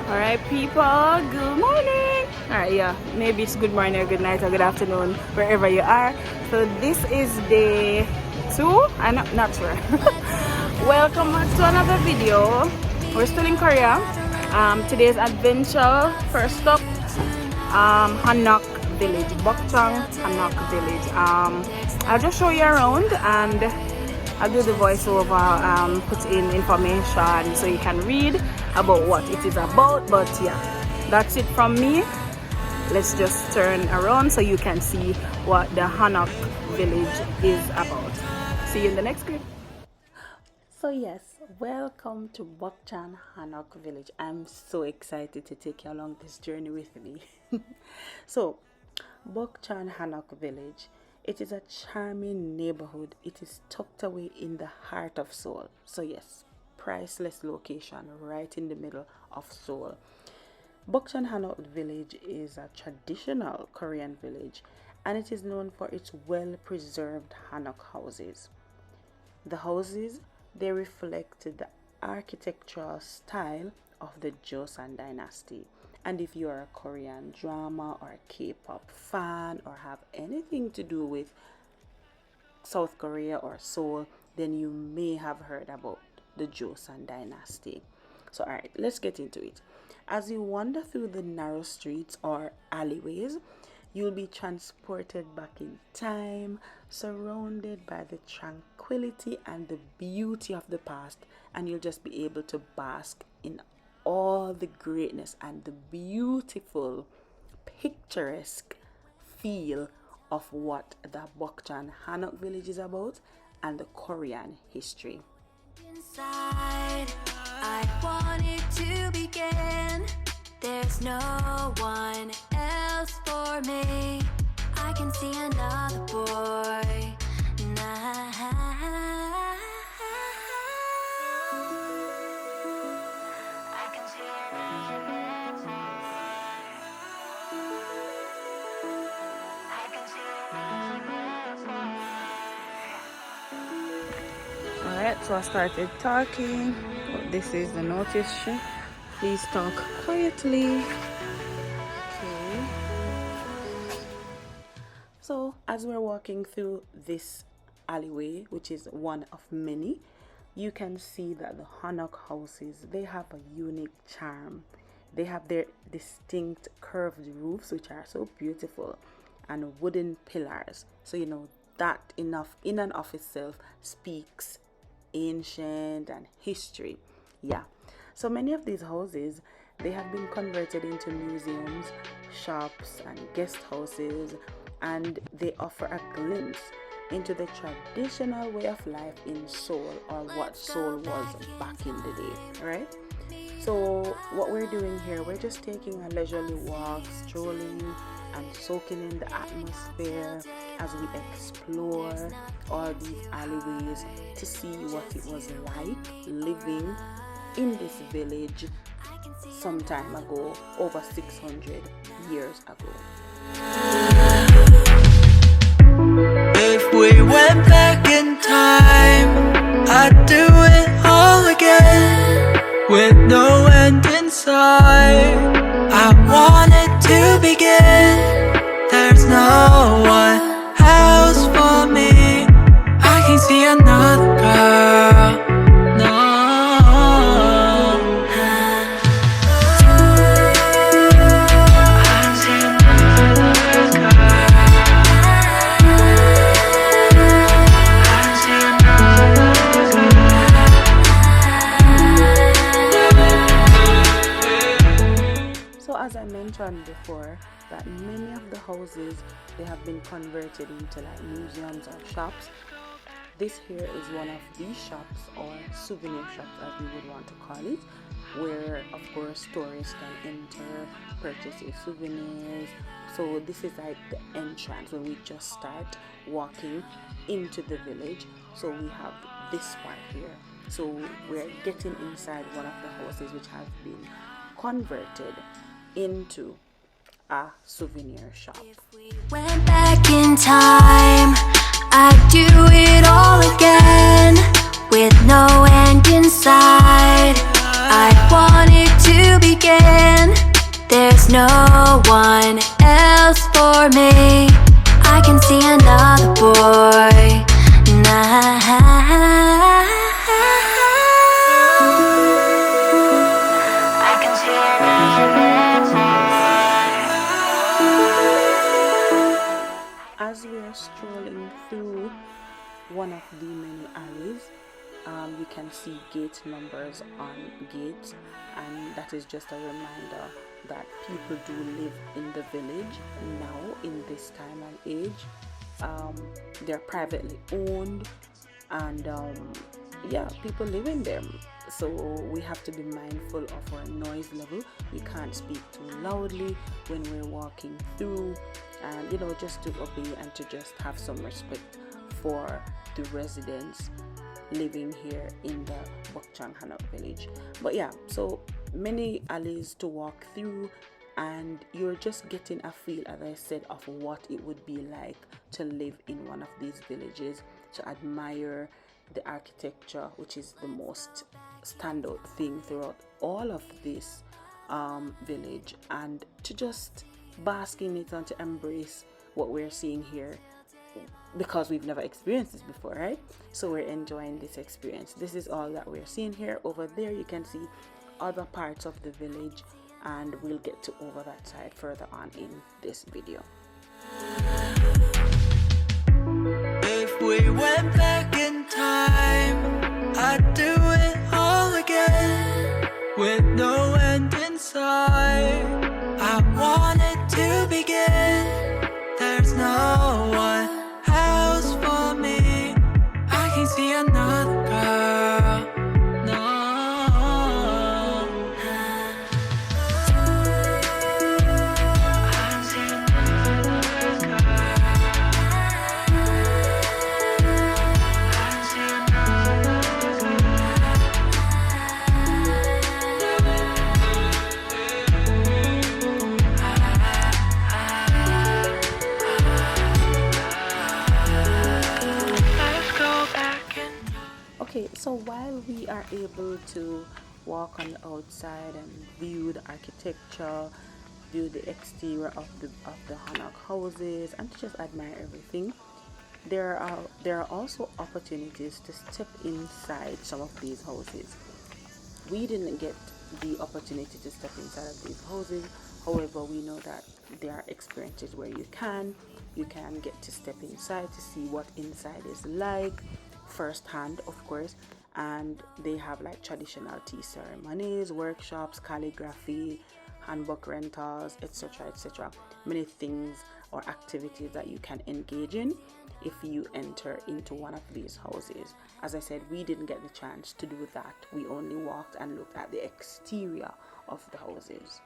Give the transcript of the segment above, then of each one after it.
Alright, people, good morning. Alright, yeah, maybe it's good morning or good night or good afternoon, wherever you are. So, this is day 2. I'm not sure. Welcome back to another video. We're still in Korea. Today's adventure, first stop, Hanok Village, Bukchon Hanoi Village. I'll just show you around and I'll do the voiceover, put in information so you can read about what it is about. But yeah, that's it from me. Let's just turn around so you can see what the Hanok Village is about. See you in the next clip. So yes, welcome to Bukchon Hanoi Village. I'm so excited to take you along this journey with me. So, Bukchon Hanoi Village. It is a charming neighborhood. It is tucked away in the heart of Seoul. So yes, priceless location right in the middle of Seoul. Bukchon Hanoi Village is a traditional Korean village and it is known for its well-preserved Hanok houses. The houses, they reflect the architectural style of the Joseon dynasty. And if you are a Korean drama or a K-pop fan or have anything to do with South Korea or Seoul, then you may have heard about the Joseon dynasty. So alright, let's get into it. As you wander through the narrow streets or alleyways, you'll be transported back in time, surrounded by the tranquility and the beauty of the past, and you'll just be able to bask in all the greatness and the beautiful, picturesque feel of what the Bukchon Hanoi Village is about and the Korean history. Inside, I want it to begin. There's no one else for me. I can see another boy. Alright, so I started talking. This is the notice sheet. Please talk quietly. Okay. So as we're walking through this alleyway, which is one of many, you can see that the Hanok houses, they have a unique charm. They have their distinct curved roofs, which are so beautiful, and wooden pillars. So you know that enough in and of itself speaks ancient and history. Yeah, so many of these houses, they have been converted into museums, shops and guest houses, and they offer a glimpse into the traditional way of life in Seoul, or what Seoul was back in the day, right? So what we're doing here, we're just taking a leisurely walk, strolling and soaking in the atmosphere as we explore all these alleyways to see what it was like living in this village some time ago, over 600 years ago. If we went back in time, I'd do it all again, with no end in sight. I want it to begin. There's no one else for me. I can see another girl. No. I see another girl. I see another girl. So as I mentioned before, that many of the houses, they have been converted into like museums or shops. This here is one of these shops, or souvenir shops as we would want to call it, where of course tourists can enter, purchase your souvenirs. So this is like the entrance when we just start walking into the village. So we have this part here. So we're getting inside one of the houses which have been converted into a souvenir shop. If we went back in time, I'd do it all again, with no end in sight. I want it to begin. no one else for me. I can see another boy now. I can see another boy. As we are strolling through one of the many alleys, you can see gate numbers on gates, and that is just a reminder that people do live in the village now in this time and age. They're privately owned, and yeah, people live in them, so we have to be mindful of our noise level. We can't speak too loudly when we're walking through, and you know, just to obey and to just have some respect for the residents living here in the Bukchon Hanoi Village. But yeah, so many alleys to walk through, and you're just getting a feel, as I said, of what it would be like to live in one of these villages, to admire the architecture, which is the most standout thing throughout all of this village, and to just bask in it and to embrace what we're seeing here, because we've never experienced this before, right? So we're enjoying this experience. This is all that we're seeing here. Over there you can see other parts of the village, and we'll get to over that side further on in this video. If we went back in time, I'd do it all again, with no end in sight. I want it to begin. There's no one else for me. I can see another girl. No. I see another girl. I see another girl. Let's go back in time. Okay, so while we are able to walk on the outside and view the architecture, view the exterior of the Hanok houses, and to just admire everything, there are also opportunities to step inside some of these houses. We didn't get the opportunity to step inside of these houses. However, we know that there are experiences where you can get to step inside to see what inside is like firsthand, of course. And they have like traditional tea ceremonies, workshops, calligraphy, handbook rentals, etc., etc. Many things or activities that you can engage in if you enter into one of these houses. As I said, we didn't get the chance to do that. We only walked and looked at the exterior of the houses.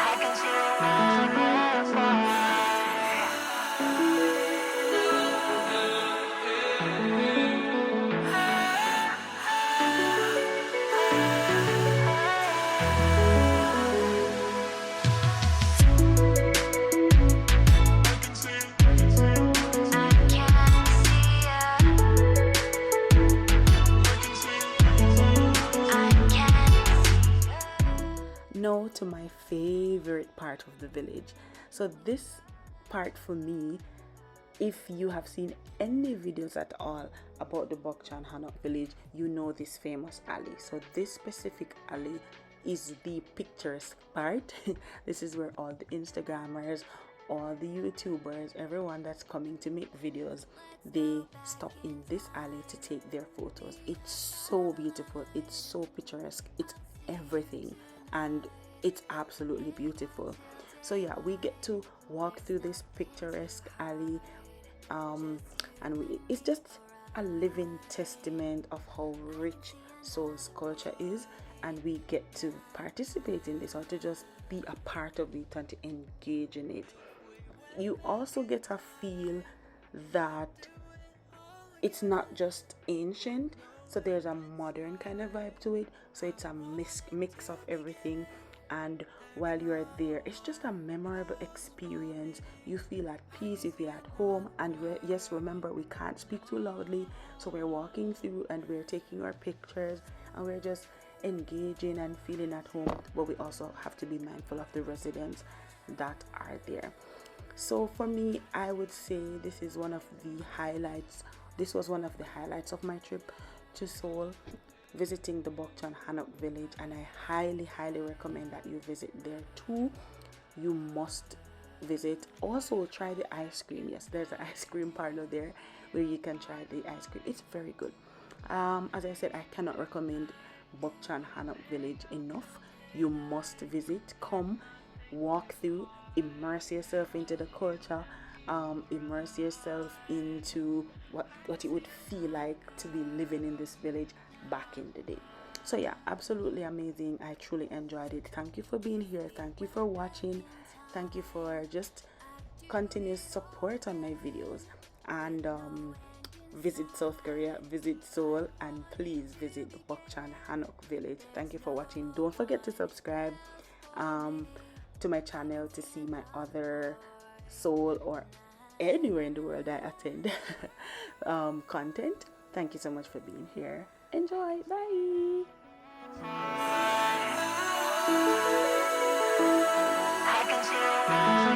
I can see another boy. Now to my favorite part of the village. So this part for me, if you have seen any videos at all about the Bukchon Hanoi Village, you know this famous alley. So this specific alley is the picturesque part. This is where all the Instagrammers, all the YouTubers, everyone that's coming to make videos, they stop in this alley to take their photos. It's so beautiful, it's so picturesque, it's everything, and it's absolutely beautiful. So yeah, we get to walk through this picturesque alley, and it's just a living testament of how rich Seoul's culture is, and we get to participate in this, or to just be a part of it and to engage in it. You also get a feel that it's not just ancient, so there's a modern kind of vibe to it. So it's a mix of everything, and while you're there, it's just a memorable experience. You feel at peace, you feel at home, and yes, remember, we can't speak too loudly, so we're walking through and we're taking our pictures and we're just engaging and feeling at home, but we also have to be mindful of the residents that are there. So for me, I would say this is one of the highlights. This was one of the highlights of my trip to Seoul, visiting the Bukchon Hanoi Village, and I highly recommend that you visit there too. You must visit. Also try the ice cream. Yes, there's an ice cream parlor there where you can try the ice cream. It's very good. As I said, I cannot recommend Bukchon Hanoi Village enough. You must visit. Come, walk through, immerse yourself into the culture, immerse yourself into what it would feel like to be living in this village back in the day. So yeah, absolutely amazing. I truly enjoyed it. Thank you for being here. Thank you for watching. Thank you for just continuous support on my videos. And visit South Korea, visit Seoul, and please visit Bukchon Hanoi Village. Thank you for watching. Don't forget to subscribe to my channel to see my other Seoul or anywhere in the world I attend content. Thank you so much for being here. Enjoy. Bye. I can see it.